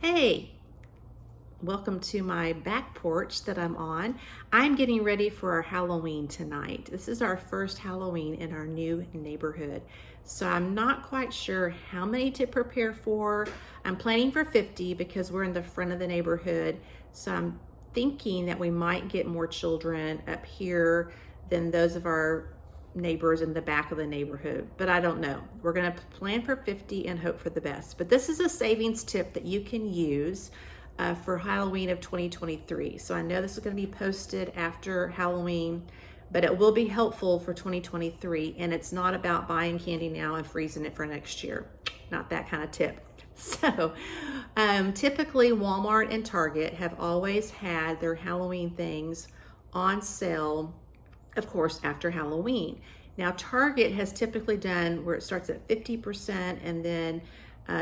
Hey, welcome to my back porch that I'm on. I'm getting ready for our Halloween tonight. This is our first Halloween in our new neighborhood. So I'm not quite sure how many to prepare for. I'm planning for 50 because we're in the front of the neighborhood. So I'm thinking that we might get more children up here than those of our neighbors in the back of the neighborhood, but I don't know. We're going to plan for 50 and hope for the best. But this is a savings tip that you can use for Halloween of 2023. So I know this is going to be posted after Halloween, but it will be helpful for 2023. And it's not about buying candy now and freezing it for next year. Not that kind of tip. So typically Walmart and Target have always had their Halloween things on sale, of course, after Halloween. Now, Target has typically done where it starts at 50% and then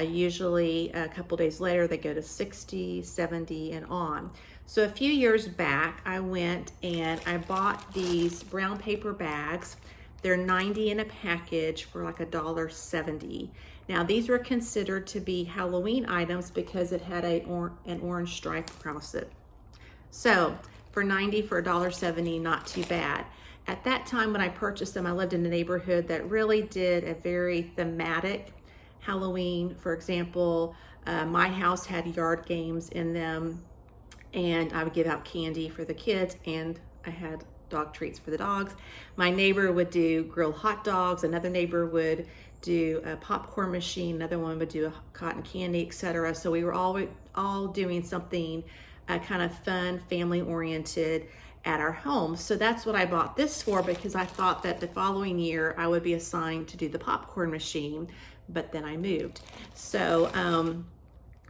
usually a couple days later they go to 60, 70 and on. So a few years back, I went and I bought these brown paper bags. They're 90 in a package for like $1.70. Now, these were considered to be Halloween items because it had an orange stripe across it. So for 90 for $1.70, not too bad. At that time when I purchased them, I lived in a neighborhood that really did a very thematic Halloween. For example, my house had yard games in them, and I would give out candy for the kids, and I had dog treats for the dogs. My neighbor would do grilled hot dogs. Another neighbor would do a popcorn machine. Another one would do a cotton candy, etc. So we were all doing something kind of fun, family oriented at our home. So that's what I bought this for, because I thought that the following year I would be assigned to do the popcorn machine, but then I moved. So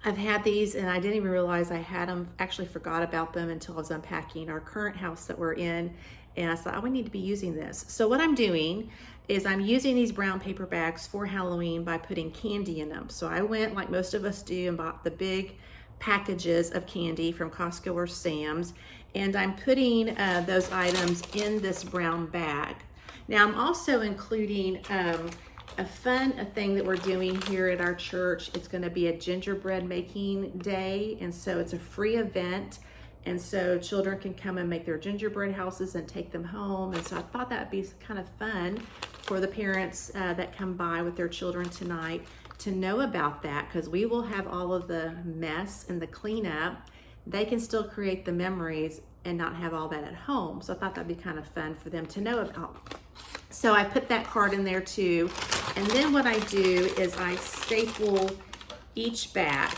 I've had these and I didn't even realize I had them, actually forgot about them until I was unpacking our current house that we're in. And I thought, oh, we need to be using this. So what I'm doing is I'm using these brown paper bags for Halloween by putting candy in them. So I went, like most of us do, and bought the big packages of candy from Costco or Sam's, and I'm putting those items in this brown bag. Now I'm also including a thing that we're doing here at our church. It's going to be a gingerbread making day, and so it's a free event, and so children can come and make their gingerbread houses and take them home. And so I thought that would be kind of fun for the parents that come by with their children tonight to know about that, because we will have all of the mess and the cleanup. They can still create the memories and not have all that at home. So I thought that'd be kind of fun for them to know about. So I put that card in there too. And then what I do is I staple each bag.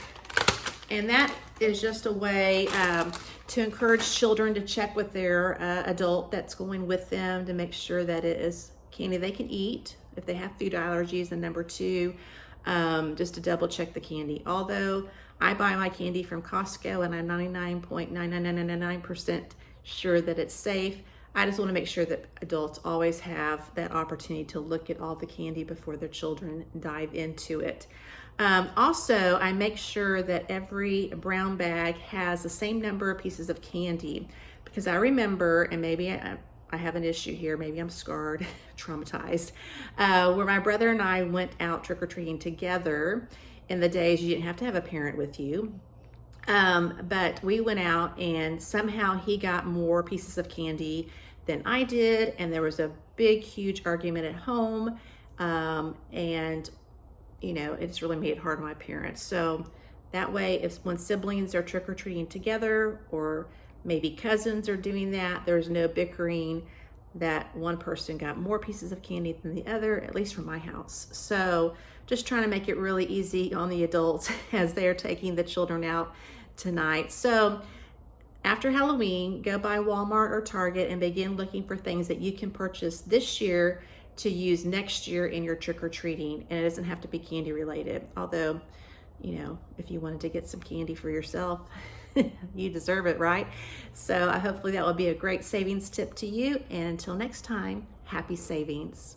And that is just a way to encourage children to check with their adult that's going with them to make sure that it is candy they can eat if they have food allergies. And number two, just to double check the candy. Although I buy my candy from Costco and I'm 99.99999% sure that it's safe, I just want to make sure that adults always have that opportunity to look at all the candy before their children dive into it. Also, I make sure that every brown bag has the same number of pieces of candy, because I remember, and maybe I have an issue here, maybe I'm scarred, traumatized, where my brother and I went out trick-or-treating together in the days you didn't have to have a parent with you. But we went out and somehow he got more pieces of candy than I did, and there was a big, huge argument at home, and it's really made it hard on my parents. So that way, when siblings are trick-or-treating together, or maybe cousins are doing that, there's no bickering that one person got more pieces of candy than the other, at least from my house. So just trying to make it really easy on the adults as they're taking the children out tonight. So after Halloween, go by Walmart or Target and begin looking for things that you can purchase this year to use next year in your trick-or-treating. And it doesn't have to be candy related. Although, if you wanted to get some candy for yourself, you deserve it, right? So hopefully that will be a great savings tip to you. And until next time, happy savings.